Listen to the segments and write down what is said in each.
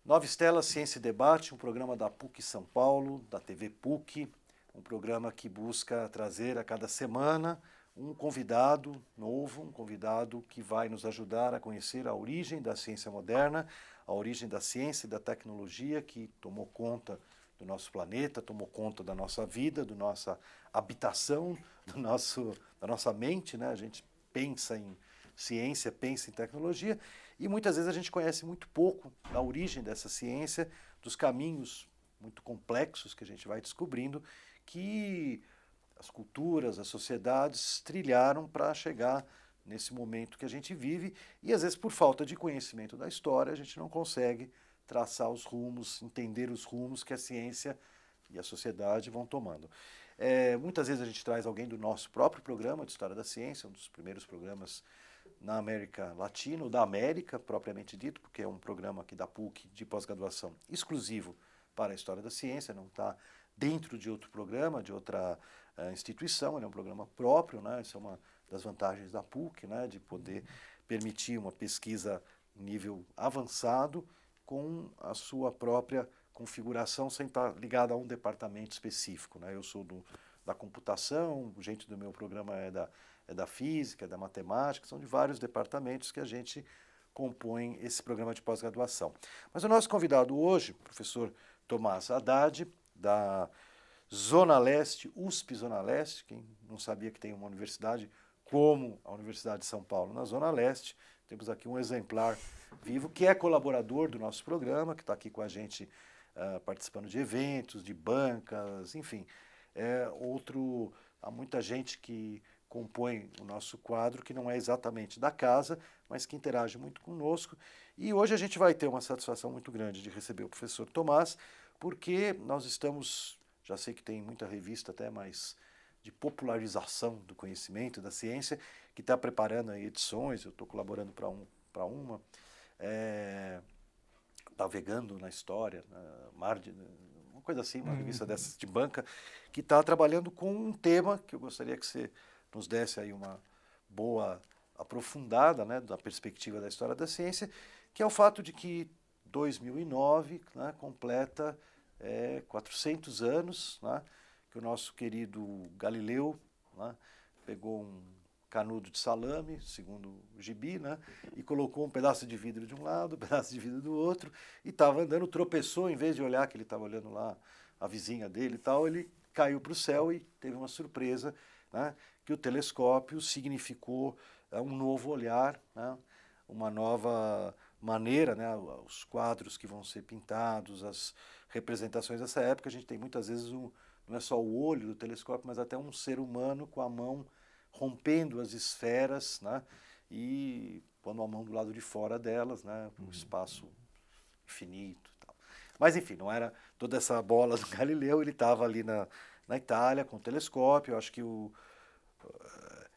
Nova Estela Ciência e Debate, um programa da PUC São Paulo, da TV PUC, um programa que busca trazer a cada semana um convidado novo, um convidado que vai nos ajudar a conhecer a origem da ciência moderna, a origem da ciência e da tecnologia que tomou conta do nosso planeta, tomou conta da nossa vida, da nossa habitação, da nossa mente, né? A gente pensa em ciência, pensa em tecnologia, e muitas vezes a gente conhece muito pouco da origem dessa ciência, dos caminhos muito complexos que a gente vai descobrindo, que as culturas, as sociedades trilharam para chegar nesse momento que a gente vive, e às vezes por falta de conhecimento da história a gente não consegue traçar os rumos, entender os rumos que a ciência e a sociedade vão tomando. Muitas vezes a gente traz alguém do nosso próprio programa de História da Ciência, um dos primeiros programas na América Latina, ou da América propriamente dito, porque é um programa aqui da PUC de pós-graduação exclusivo para a História da Ciência, não está dentro de outro programa, de outra instituição, ele é um programa próprio, né? Isso é uma das vantagens da PUC, né? De poder permitir uma pesquisa em nível avançado com a sua própria configuração sem estar ligada a um departamento específico, né? Eu sou da computação, o gente do meu programa é da física, é da matemática, são de vários departamentos que a gente compõe esse programa de pós-graduação. Mas o nosso convidado hoje, o professor Tomás Haddad, da Zona Leste, USP Zona Leste, quem não sabia que tem uma universidade como a Universidade de São Paulo na Zona Leste, temos aqui um exemplar vivo, que é colaborador do nosso programa, que está aqui com a gente participando de eventos, de bancas, enfim. Há muita gente que compõe o nosso quadro, que não é exatamente da casa, mas que interage muito conosco. E hoje a gente vai ter uma satisfação muito grande de receber o professor Tomás, porque nós estamos, já sei que tem muita revista até, mas de popularização do conhecimento, da ciência, que está preparando aí edições, eu estou colaborando para uma, Navegando na História, uma coisa assim, uma revista dessas de banca, que está trabalhando com um tema que eu gostaria que você nos desse aí uma boa aprofundada, né, da perspectiva da história da ciência, que é o fato de que 2009, né, completa 400 anos, né, que o nosso querido Galileu, né, pegou um canudo de salame, segundo o gibi, né, e colocou um pedaço de vidro de um lado, um pedaço de vidro do outro, e estava andando, tropeçou, em vez de olhar que ele estava olhando lá a vizinha dele e tal, ele caiu para o céu e teve uma surpresa, né, que o telescópio significou um novo olhar, né, uma nova maneira, né, os quadros que vão ser pintados, as representações dessa época, a gente tem muitas vezes não é só o olho do telescópio, mas até um ser humano com a mão rompendo as esferas, né, e pondo a mão do lado de fora delas, né, o espaço infinito e tal. Mas enfim, não era toda essa bola do Galileu, ele estava ali na Itália com o telescópio. Eu acho que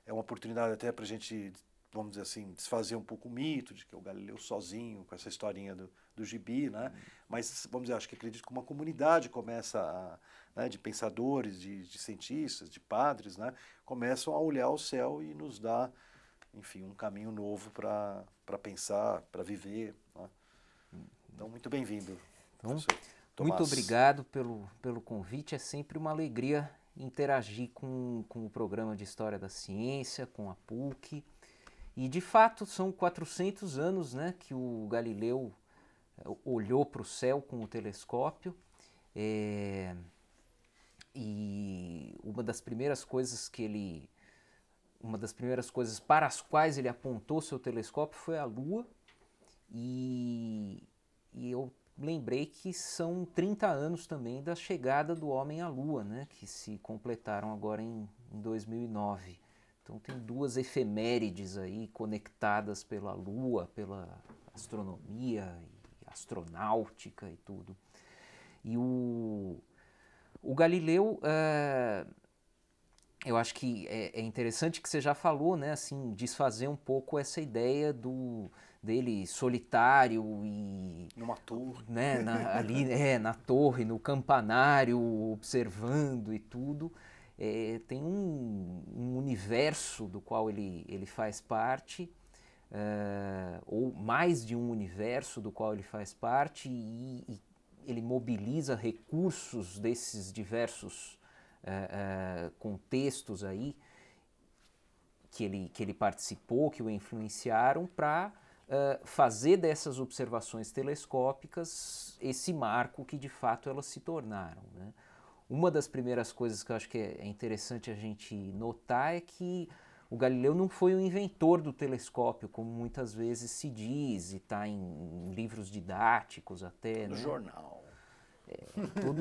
é uma oportunidade até para a gente, vamos dizer assim, desfazer um pouco o mito de que o Galileu sozinho, com essa historinha do gibi, né? Mas, vamos dizer, acho que acredito que uma comunidade começa né, de pensadores, de cientistas, de padres, né, começam a olhar o céu e nos dá, enfim, um caminho novo para pensar, para viver, né? Então, muito bem-vindo, professor Tomás. Muito obrigado pelo convite, é sempre uma alegria interagir com o programa de História da Ciência, com a PUC. E, de fato, são 400 anos, né, que o Galileu olhou para o céu com o telescópio. E uma das primeiras coisas para as quais ele apontou seu telescópio foi a Lua. E eu lembrei que são 30 anos também da chegada do homem à Lua, né, que se completaram agora em 2009. Então tem duas efemérides aí conectadas pela Lua, pela astronomia e astronáutica e tudo. E o Galileu, eu acho que é interessante que você já falou, né, assim, desfazer um pouco essa ideia dele solitário e... Numa torre. Né, ali na torre, no campanário, observando e tudo. Tem um universo do qual ele faz parte, ou mais de um universo do qual ele faz parte, e ele mobiliza recursos desses diversos contextos aí que ele participou, que o influenciaram, para fazer dessas observações telescópicas esse marco que de fato elas se tornaram, né? Uma das primeiras coisas que eu acho que é interessante a gente notar é que o Galileu não foi o inventor do telescópio, como muitas vezes se diz, e está em livros didáticos até. No né? jornal.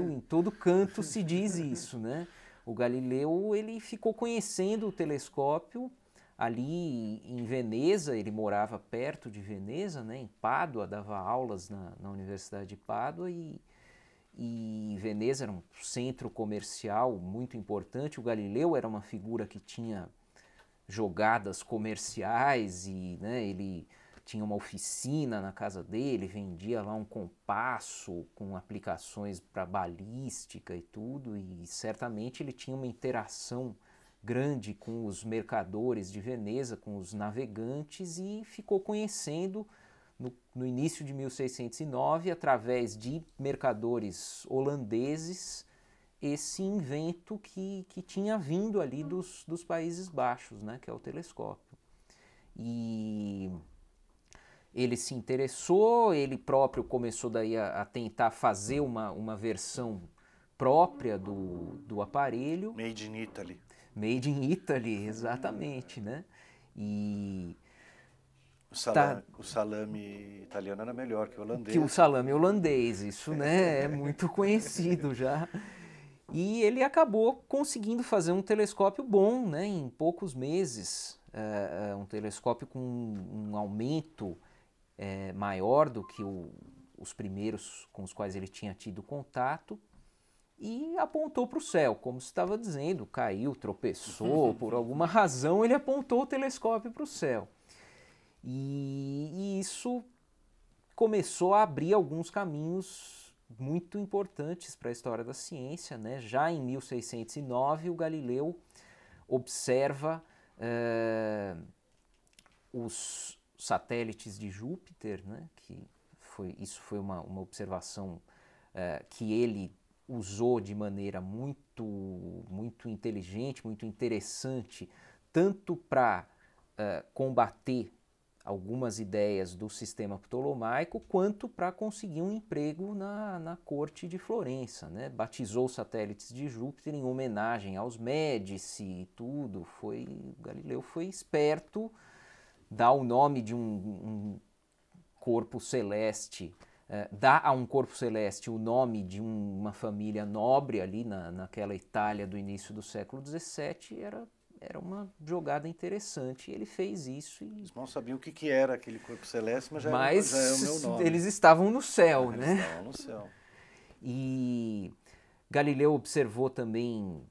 Em todo canto se diz isso, né? O Galileu, ele ficou conhecendo o telescópio ali em Veneza, ele morava perto de Veneza, né? Em Pádua, dava aulas na Universidade de Pádua, e Veneza era um centro comercial muito importante. O Galileu era uma figura que tinha jogadas comerciais e, né, ele tinha uma oficina na casa dele, vendia lá um compasso com aplicações para balística e tudo, e certamente ele tinha uma interação grande com os mercadores de Veneza, com os navegantes, e ficou conhecendo no início de 1609, através de mercadores holandeses, esse invento que tinha vindo ali dos Países Baixos, né, que é o telescópio. E ele se interessou, ele próprio começou daí a tentar fazer uma versão própria do aparelho. Made in Italy. Made in Italy, exatamente, né? E O salame italiano era melhor que o holandês. que o salame holandês, isso, né, é muito conhecido já. E ele acabou conseguindo fazer um telescópio bom, né, em poucos meses, um telescópio com um aumento maior do que os primeiros com os quais ele tinha tido contato, e apontou para o céu, como você estava dizendo, caiu, tropeçou, por alguma razão ele apontou o telescópio para o céu. E isso começou a abrir alguns caminhos muito importantes para a história da ciência, né? Já em 1609, o Galileu observa os satélites de Júpiter, né? Isso foi uma observação que ele usou de maneira muito inteligente, muito interessante, tanto para combater algumas ideias do sistema ptolomaico, quanto para conseguir um emprego na corte de Florença, né? Batizou os satélites de Júpiter em homenagem aos Médici e tudo. Galileu foi esperto, dá o nome de um corpo celeste, dá a um corpo celeste o nome de uma família nobre ali naquela Itália do início do século XVII. Era uma jogada interessante, e ele fez isso. Eles não sabiam o que era aquele corpo celeste, mas já é o meu nome. Eles estavam no céu, né? Eles estavam no céu. E Galileu observou também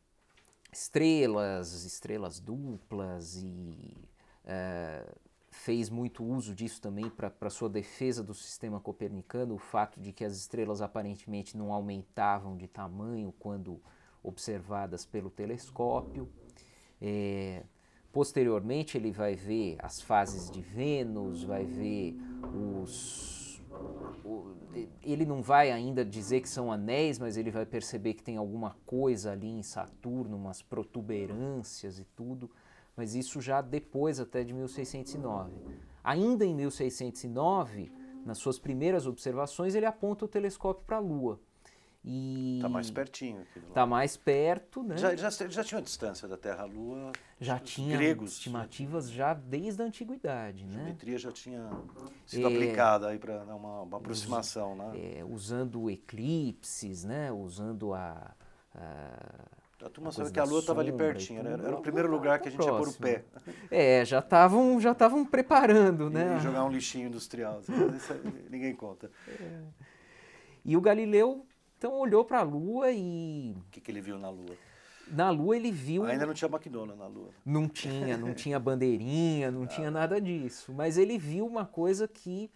estrelas duplas, e fez muito uso disso também para sua defesa do sistema copernicano, o fato de que as estrelas aparentemente não aumentavam de tamanho quando observadas pelo telescópio. Posteriormente ele vai ver as fases de Vênus, vai ver ele não vai ainda dizer que são anéis, mas ele vai perceber que tem alguma coisa ali em Saturno, umas protuberâncias e tudo, mas isso já depois até de 1609. Ainda em 1609, nas suas primeiras observações, ele aponta o telescópio para a Lua. Está mais pertinho. Está mais perto, né? Já tinha a distância da Terra à Lua. Já tinha gregos, estimativas já desde a antiguidade, né? A geometria já tinha sido aplicada aí para dar uma aproximação, né? Usando eclipses, né? Usando a turma sabe que a Lua estava ali pertinho, era o primeiro lugar que a gente ia pôr o pé. Já estavam preparando, né? E jogar um lixinho industrial, ninguém conta. E o Galileu então olhou para a Lua e... O que ele viu na Lua? Na Lua ele viu... Ainda não tinha McDonald's na Lua. Não tinha bandeirinha, não tinha nada disso. Mas ele viu uma coisa que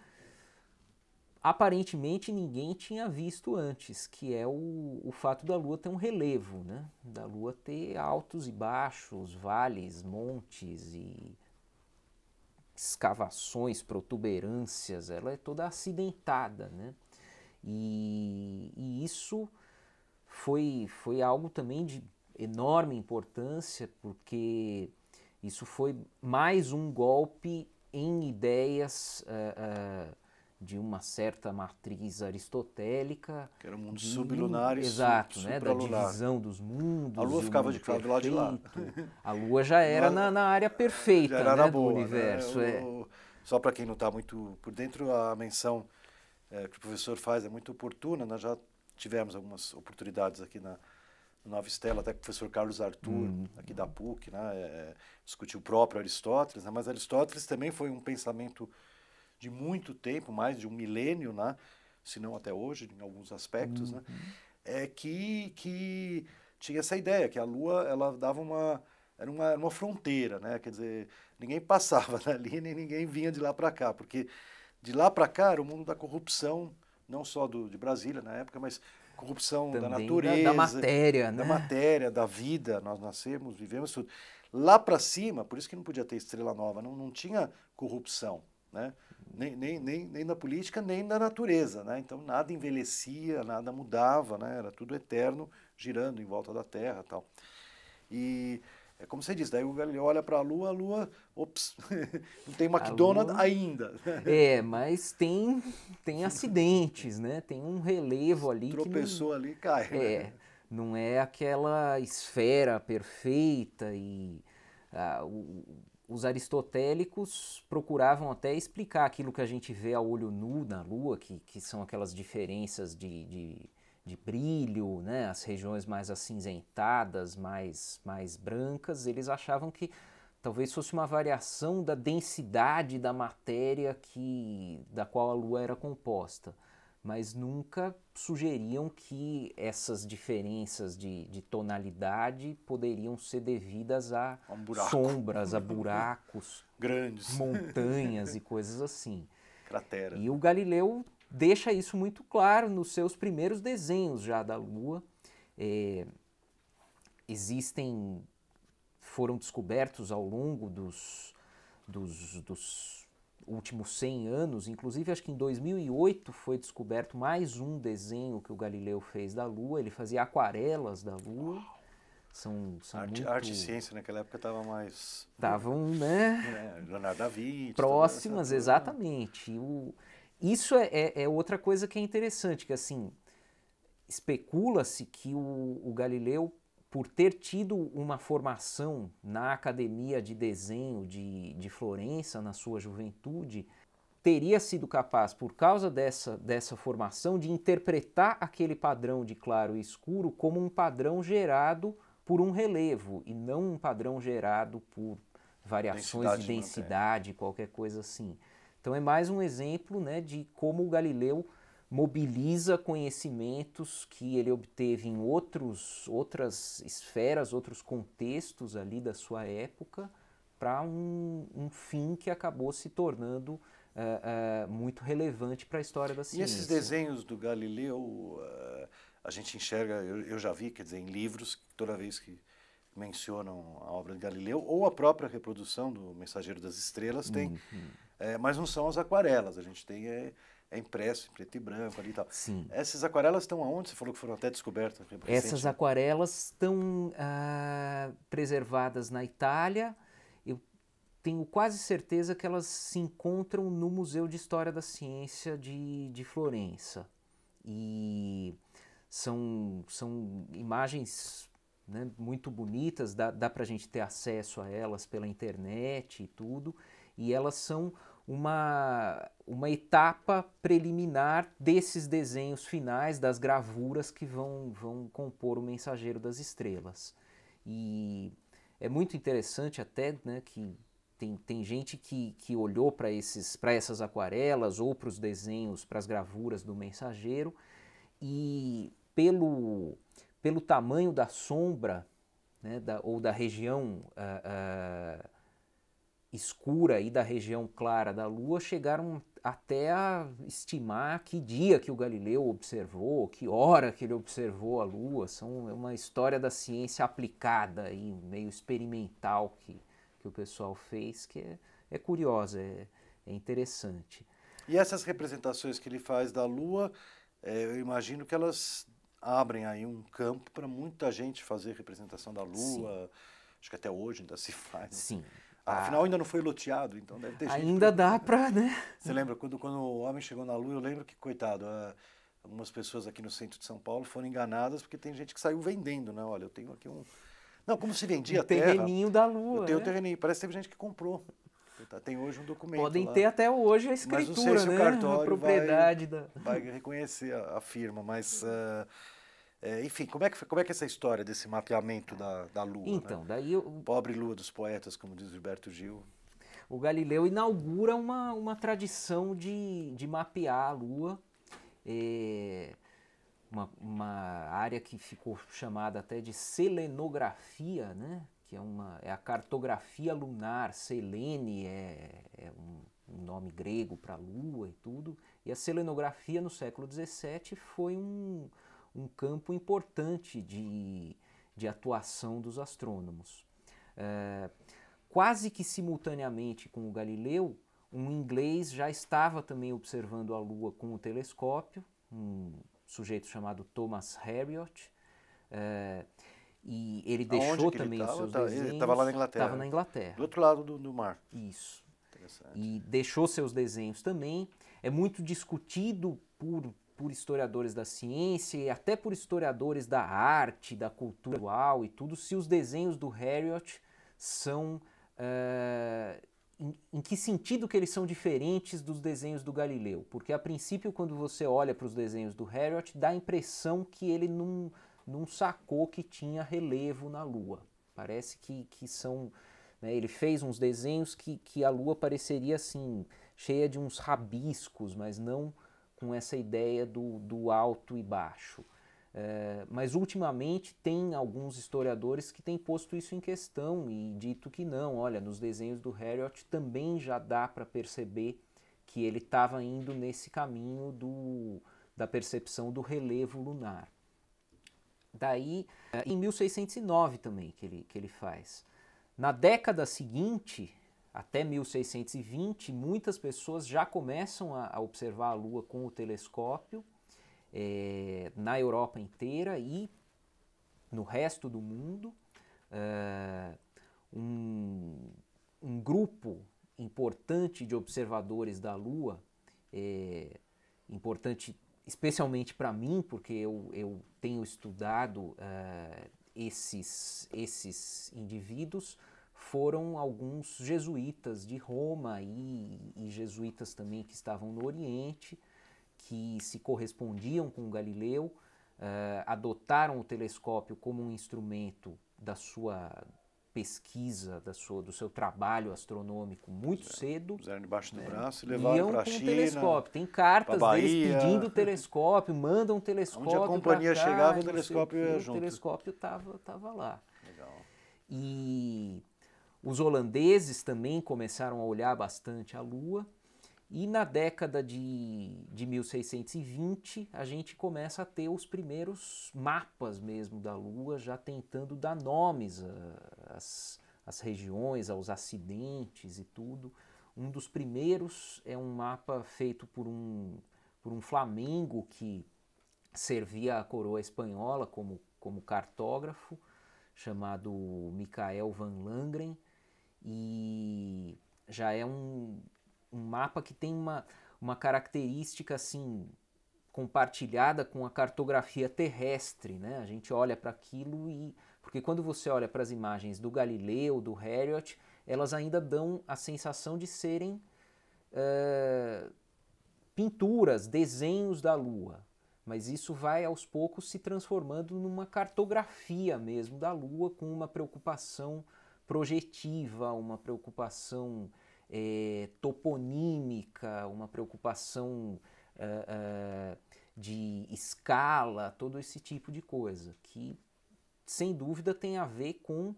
aparentemente ninguém tinha visto antes, que é o fato da Lua ter um relevo, né? Da Lua ter altos e baixos, vales, montes, e escavações, protuberâncias, ela é toda acidentada, né? E isso foi algo também de enorme importância, porque isso foi mais um golpe em ideias de uma certa matriz aristotélica. Que era o mundo sublunar e exato, né, da supralunar. divisão dos mundos. A Lua e ficava mundo do lado de lá. A Lua já era na área perfeita, já era né, boa, do universo. Né? Só para quem não está muito por dentro, a menção que o professor faz é muito oportuna. Nós já tivemos algumas oportunidades aqui na Nova Estela, até com o professor Carlos Arthur, aqui da PUC, né? Discutiu o próprio Aristóteles, né? Mas Aristóteles também foi um pensamento de muito tempo, mais de um milênio, né? Se não até hoje, em alguns aspectos, né? Que tinha essa ideia, que a Lua ela dava era uma fronteira, né? Quer dizer, ninguém passava dali, nem ninguém vinha de lá para cá, porque de lá para cá era o mundo da corrupção, não só de Brasília na época, mas corrupção também da natureza, da matéria, né? Da matéria, da vida. Nós nascemos, vivemos tudo. Lá para cima, por isso que não podia ter estrela nova, não tinha corrupção, né? Nem na política, nem na natureza, né? Então nada envelhecia, nada mudava, né? Era tudo eterno, girando em volta da Terra e tal. E é como você diz, daí o Galileu olha para a Lua, ops, não tem McDonald's ainda. Mas tem acidentes, né? Tem um relevo ali. Tropeçou que não, ali, cai. Né? Não é aquela esfera perfeita os aristotélicos procuravam até explicar aquilo que a gente vê a olho nu na Lua, que são aquelas diferenças de brilho, né? As regiões mais acinzentadas, mais brancas. Eles achavam que talvez fosse uma variação da densidade da matéria da qual a Lua era composta, mas nunca sugeriam que essas diferenças de tonalidade poderiam ser devidas a sombras, a buracos, grandes, montanhas e coisas assim. Cratera. E o Galileu deixa isso muito claro nos seus primeiros desenhos já da Lua. Foram descobertos ao longo dos últimos 100 anos, inclusive acho que em 2008 foi descoberto mais um desenho que o Galileu fez da Lua. Ele fazia aquarelas da Lua. Arte e ciência naquela época estava mais... Estavam, né? Leonardo da Vinci. Próximas, exatamente. Isso é outra coisa que é interessante, que assim, especula-se que o Galileu, por ter tido uma formação na academia de desenho de Florença na sua juventude, teria sido capaz, por causa dessa formação, de interpretar aquele padrão de claro e escuro como um padrão gerado por um relevo e não um padrão gerado por variações de densidade, qualquer coisa assim. Então é mais um exemplo, né, de como o Galileu mobiliza conhecimentos que ele obteve em outras esferas, outros contextos ali da sua época, para um fim que acabou se tornando muito relevante para a história da ciência. E esses desenhos do Galileu, a gente enxerga, eu já vi, quer dizer, em livros, toda vez que mencionam a obra de Galileu, ou a própria reprodução do Mensageiro das Estrelas tem, mas não são as aquarelas, a gente tem... É impresso em preto e branco ali e tal. Sim. Essas aquarelas estão aonde? Você falou que foram até descobertas. Essas aquarelas estão preservadas na Itália. Eu tenho quase certeza que elas se encontram no Museu de História da Ciência de Florença. E são imagens, né, muito bonitas, dá para a gente ter acesso a elas pela internet e tudo. E elas são uma etapa preliminar desses desenhos finais, das gravuras que vão compor o Mensageiro das Estrelas. E é muito interessante até, né, que tem gente que olhou para essas aquarelas ou para os desenhos, para as gravuras do Mensageiro, e pelo tamanho da sombra, né, ou da região escura e da região clara da Lua, chegaram até a estimar que dia que o Galileu observou, que hora que ele observou a Lua. É uma história da ciência aplicada, e meio experimental que o pessoal fez, que é curiosa, é interessante. E essas representações que ele faz da Lua, eu imagino que elas abrem aí um campo para muita gente fazer representação da Lua. Sim. Acho que até hoje ainda se faz. Sim. Afinal, ainda não foi loteado, então deve ter gente... Ainda dá para, né? Você lembra, quando o homem chegou na Lua, eu lembro que, coitado, algumas pessoas aqui no centro de São Paulo foram enganadas porque tem gente que saiu vendendo, né? Olha, eu tenho aqui um... Não, como se vendia a terra... terreninho da Lua, eu tenho né? um terreninho, parece que teve gente que comprou. Tem hoje um documento Podem lá. ter até hoje a escritura, mas não sei se né? O cartório a propriedade vai reconhecer a firma, mas... enfim, como é que é essa história desse mapeamento da Lua? Então, né? daí... Pobre Lua dos poetas, como diz Gilberto Gil. O Galileu inaugura uma tradição de mapear a Lua, uma área que ficou chamada até de selenografia, né? Que é a cartografia lunar. Selene é um nome grego para a Lua e tudo. E a selenografia no século XVII foi um campo importante de atuação dos astrônomos. Quase que simultaneamente com o Galileu, um inglês já estava também observando a Lua com o telescópio, um sujeito chamado Thomas Harriot, e ele deixou também os seus desenhos. Ele estava lá na Inglaterra. Estava na Inglaterra. Do outro lado do mar. Isso. Interessante. E deixou seus desenhos também. É muito discutido por historiadores da ciência e até por historiadores da arte, da cultura atual e tudo, se os desenhos do Harriot são... em que sentido que eles são diferentes dos desenhos do Galileu? Porque a princípio, quando você olha para os desenhos do Harriot, dá a impressão que ele não sacou que tinha relevo na Lua. Parece que são... Né, ele fez uns desenhos que a Lua pareceria assim, cheia de uns rabiscos, mas não com essa ideia do alto e baixo. Mas ultimamente tem alguns historiadores que têm posto isso em questão e dito que não, olha, nos desenhos do Harriot também já dá para perceber que ele estava indo nesse caminho da percepção do relevo lunar. Daí, em 1609 também que ele faz. Na década seguinte, até 1620, muitas pessoas já começam a observar a Lua com o telescópio, na Europa inteira e no resto do mundo. Um grupo importante de observadores da Lua, importante especialmente para mim, porque eu tenho estudado esses indivíduos, foram alguns jesuítas de Roma e jesuítas também que estavam no Oriente, que se correspondiam com Galileu, adotaram o telescópio como um instrumento da sua pesquisa, do seu trabalho astronômico muito cedo. Puseram debaixo do braço e levaram para a China. Telescópio. Tem cartas deles pedindo o telescópio, mandam o telescópio para cá. Onde a companhia chegava, o telescópio ia junto. O telescópio estava lá. Legal. E os holandeses também começaram a olhar bastante a Lua. E na década de 1620, a gente começa a ter os mapas mesmo da Lua, já tentando dar nomes às regiões, aos acidentes e tudo. Um dos primeiros é um mapa feito por um flamengo que servia a coroa espanhola como cartógrafo, chamado Michael van Langren, e já é um mapa que tem uma característica assim compartilhada com a cartografia terrestre, né? A gente olha para aquilo porque quando você olha para as imagens do Galileu, do Harriot, elas ainda dão a sensação de serem pinturas, desenhos da Lua. Mas isso vai aos poucos se transformando numa cartografia mesmo da Lua, com uma preocupação projetiva, uma preocupação toponímica, uma preocupação de escala, todo esse tipo de coisa, que sem dúvida tem a ver com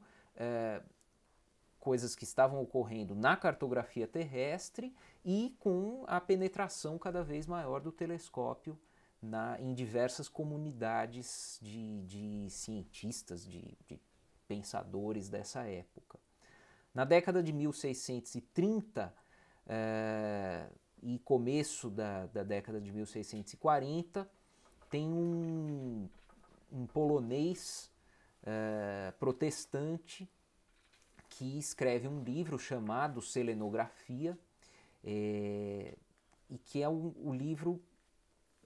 coisas que estavam ocorrendo na cartografia terrestre e com a penetração cada vez maior do telescópio em diversas comunidades de cientistas, de pensadores dessa época. Na década de 1630 e começo da década de 1640, tem um polonês protestante que escreve um livro chamado Selenografia, e que é o livro,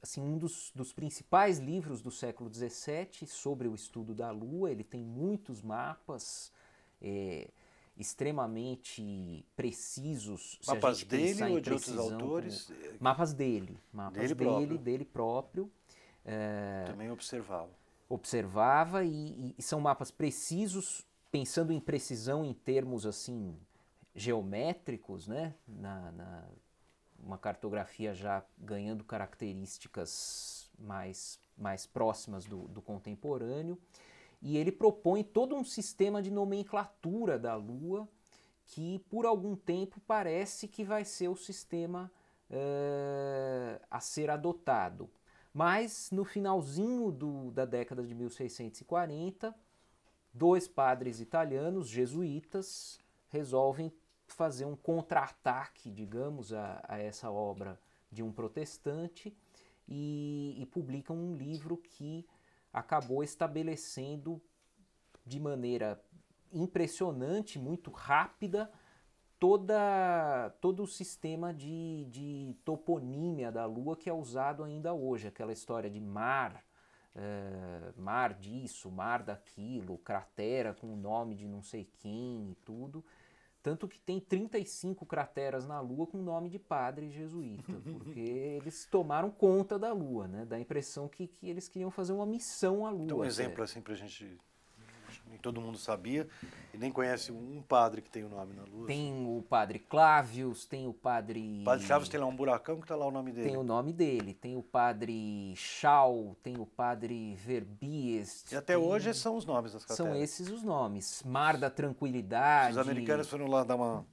assim, um dos principais livros do século XVII sobre o estudo da Lua. Ele tem muitos mapas extremamente precisos. Mapas dele ou de outros autores? Mapas dele. Mapas dele próprio. Também Observava e são mapas precisos, pensando em precisão em termos assim geométricos, né? Uma cartografia já ganhando características mais próximas do contemporâneo. E ele propõe todo um sistema de nomenclatura da Lua que por algum tempo parece que vai ser o sistema a ser adotado. Mas no finalzinho da década de 1640, 2 padres italianos, jesuítas, resolvem fazer um contra-ataque, digamos, a essa obra de um protestante e publicam um livro que acabou estabelecendo de maneira impressionante, muito rápida, todo o sistema de toponímia da Lua que é usado ainda hoje. Aquela história de mar disso, mar daquilo, cratera com o nome de não sei quem e tudo. Tanto que tem 35 crateras na Lua com nome de padre jesuíta, porque eles tomaram conta da Lua, né? Dá a impressão que eles queriam fazer uma missão à Lua. Então, um exemplo assim pra gente... Nem todo mundo sabia e nem conhece um padre que tem o nome na Lua. Tem o padre Clávius, tem o padre... O padre Clávius tem lá um buracão que está lá o nome dele. Tem o nome dele, tem o padre Schau, tem o padre Verbies. E até hoje são os nomes das crateras. São esses os nomes. Mar da Tranquilidade. Os americanos foram lá dar uma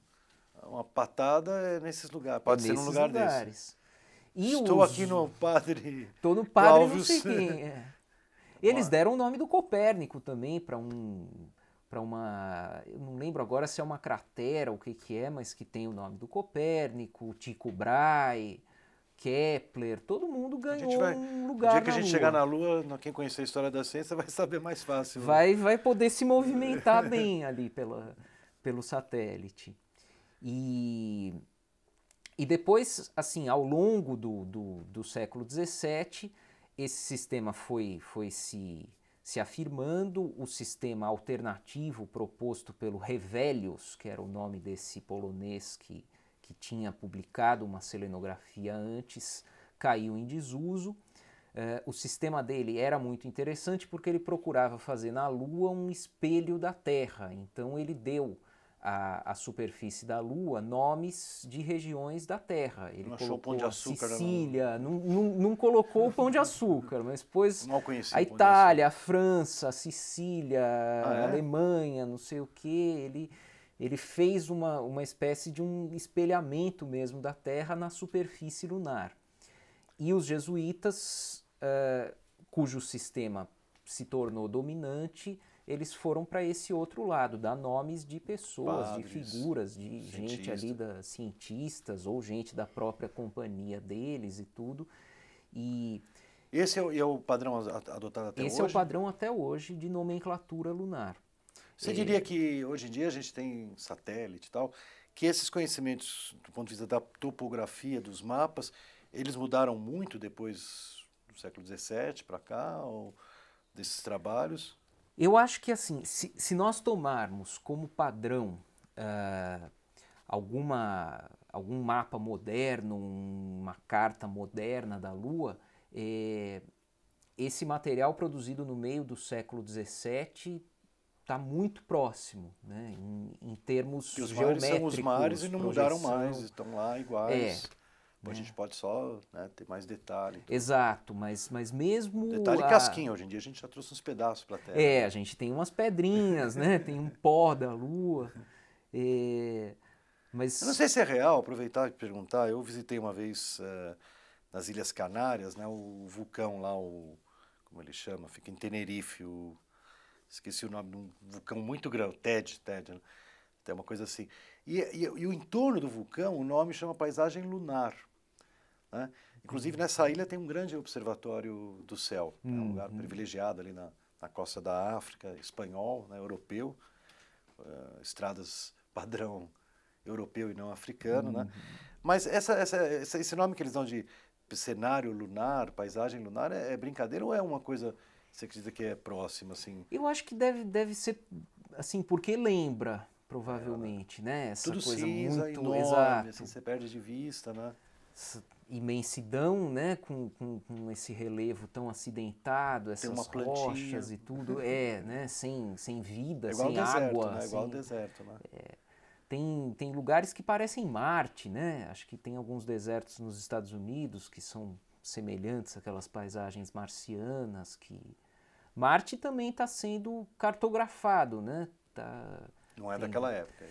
patada nesses lugares. Pode ser num lugar desse. Estou aqui no padre... Estou no padre Clávius. Não sei quem. Eles deram o nome do Copérnico também para uma... Eu não lembro agora se é uma cratera ou o que é, mas que tem o nome do Copérnico, Tycho Brahe, Kepler, todo mundo ganhou um lugar na Lua. O dia que a gente chegar na Lua, quem conhecer a história da ciência vai saber mais fácil. Vai poder se movimentar bem ali pelo satélite. E depois, assim, ao longo do século XVII, esse sistema foi se afirmando. O sistema alternativo proposto pelo Revelius, que era o nome desse polonês que tinha publicado uma selenografia antes, caiu em desuso. O sistema dele era muito interessante porque ele procurava fazer na Lua um espelho da Terra. Então ele deu à superfície da Lua nomes de regiões da Terra. Ele não colocou Pão de Açúcar, Sicília, não colocou o Pão de Açúcar, mas pôs a Pão Itália, a França, a Sicília, a Alemanha, não sei o quê. Ele fez uma espécie de um espelhamento mesmo da Terra na superfície lunar. E os jesuítas, cujo sistema se tornou dominante, eles foram para esse outro lado, dar nomes de pessoas, padres, de figuras, de gente ali, cientistas ou gente da própria companhia deles e tudo. E esse é o padrão adotado até hoje? Esse é o padrão até hoje de nomenclatura lunar. Você diria que hoje em dia a gente tem satélite e tal, que esses conhecimentos do ponto de vista da topografia, dos mapas, eles mudaram muito depois do século XVII para cá, ou desses trabalhos? Eu acho que assim, se nós tomarmos como padrão algum mapa moderno, uma carta moderna da Lua, esse material produzido no meio do século XVII está muito próximo, né, em termos geométricos. São os mares e não mudaram mais, estão lá iguais. A gente pode só ter mais detalhe. Exato, mas mesmo... Detalhe casquinha, hoje em dia a gente já trouxe uns pedaços para a Terra. A gente tem umas pedrinhas, né? Tem um pó da Lua. Mas... Eu não sei se é real, aproveitar e perguntar, eu visitei uma vez nas Ilhas Canárias, né, o vulcão lá, como ele chama, fica em Tenerife, esqueci o nome de um vulcão muito grande, TED, né? É uma coisa assim. E o entorno do vulcão, o nome chama paisagem lunar, né? Inclusive, nessa ilha tem um grande observatório do céu. É um lugar privilegiado ali na costa da África, espanhol, né, europeu, estradas padrão europeu e não africano, né? Mas esse nome que eles dão de cenário lunar, paisagem lunar, é brincadeira ou é uma coisa que você acredita que é próxima, assim? Eu acho que deve ser, assim, porque lembra, provavelmente, né? Essa Tudo coisa cinza, muito, enorme, exato, assim, você perde de vista, né? essa imensidão, né? Com esse relevo tão acidentado, Tem uma essas plantinha. rochas e tudo, né? Sem vida, É igual ao sem deserto, água, né? É igual ao sem... deserto, né? Tem lugares que parecem Marte, né? Acho que tem alguns desertos nos Estados Unidos que são semelhantes àquelas paisagens marcianas que... Marte também está sendo cartografado, né? Não é Tem- daquela época.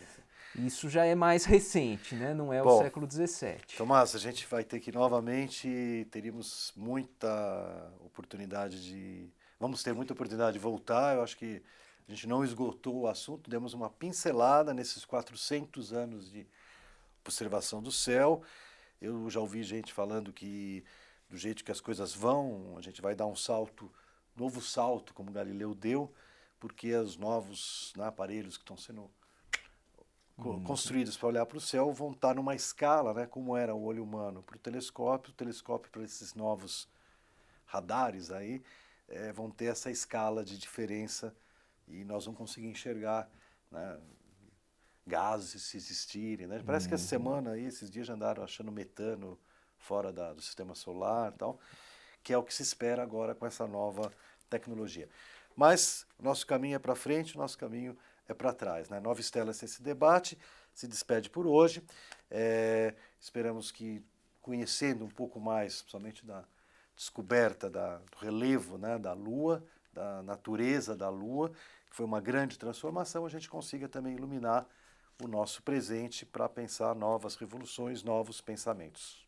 Isso já é mais recente, né? Não é o Bom, século XVII. Tomás, a gente vai ter que novamente, teríamos muita oportunidade de... Vamos ter muita oportunidade de voltar, eu acho que a gente não esgotou o assunto, demos uma pincelada nesses 400 anos de observação do céu. Eu já ouvi gente falando que do jeito que as coisas vão, a gente vai dar um salto, novo salto, como Galileu deu, porque os novos, né, aparelhos que estão sendo construídos para olhar para o céu vão estar numa escala, né, como era o olho humano para o telescópio para esses novos radares aí, vão ter essa escala de diferença e nós vamos conseguir enxergar, né, gases se existirem, né? Parece que essa semana aí, esses dias já andaram achando metano fora do sistema solar e tal, que é o que se espera agora com essa nova tecnologia. Mas o nosso caminho é para frente, o nosso caminho é para trás, né? Nova Estela, esse debate se despede por hoje. Esperamos que, conhecendo um pouco mais, principalmente da descoberta do relevo, né, da Lua, da natureza da Lua, que foi uma grande transformação, a gente consiga também iluminar o nosso presente para pensar novas revoluções, novos pensamentos.